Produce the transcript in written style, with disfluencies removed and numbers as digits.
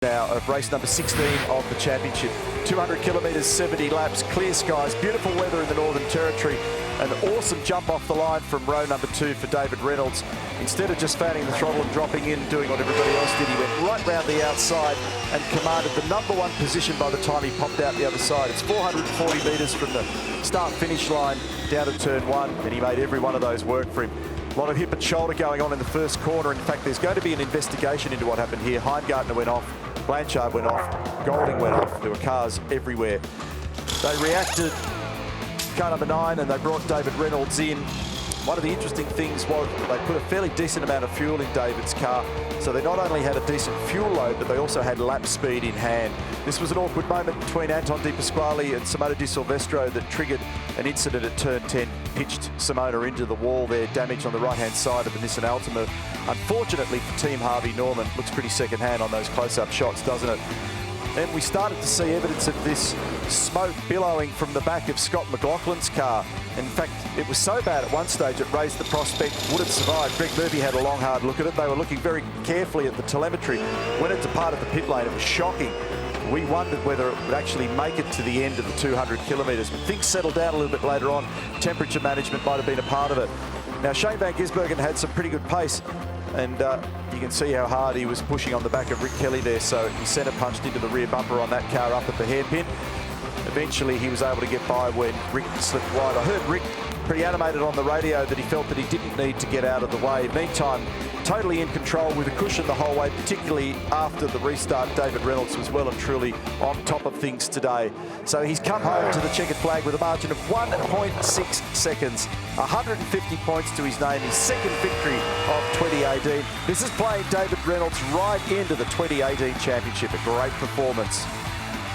Now of race number 16 of the championship. 200 kilometres, 70 laps, clear skies, beautiful weather in the Northern Territory. An awesome jump off the line from row number 2 for David Reynolds. Instead of just fanning the throttle and dropping in, doing what everybody else did, he went right round the outside and commanded the #1 position by the time he popped out the other side. It's 440 metres from the start-finish line down to turn 1, and he made every one of those work for him. A lot of hip and shoulder going on in the first corner. In fact, there's going to be an investigation into what happened here. Heimgartner went off, Blanchard went off, Golding went off. There were cars everywhere. They reacted, car number 9, and they brought David Reynolds in. One of the interesting things was they put a fairly decent amount of fuel in David's car. So they not only had a decent fuel load, but they also had lap speed in hand. This was an awkward moment between Anton Di Pasquale and Simona Di Silvestro that triggered an incident at turn 10, pitched Simona into the wall there, damage on the right-hand side of the Nissan Altima. Unfortunately for Team Harvey Norman, looks pretty second-hand on those close-up shots, doesn't it? And we started to see evidence of this smoke billowing from the back of Scott McLaughlin's car. In fact, it was so bad at one stage it raised the prospect, would it survive? Greg Murphy had a long, hard look at it. They were looking very carefully at the telemetry. When it departed the pit lane, it was shocking. We wondered whether it would actually make it to the end of the 200 kilometres. But things settled down a little bit later on. Temperature management might have been a part of it. Now, Shane Van Gisbergen had some pretty good pace. And you can see how hard he was pushing on the back of Rick Kelly there. So he centre punched into the rear bumper on that car up at the hairpin. Eventually he was able to get by when Rick slipped wide. I heard Rick pretty animated on the radio that he felt that he didn't need to get out of the way. Meantime, totally in control with a cushion the whole way, particularly after the restart. David Reynolds was well and truly on top of things today. So he's come home to the checkered flag with a margin of 1.6 seconds. 150 points to his name, his second victory of 2018. This is playing David Reynolds right into the 2018 championship. A great performance.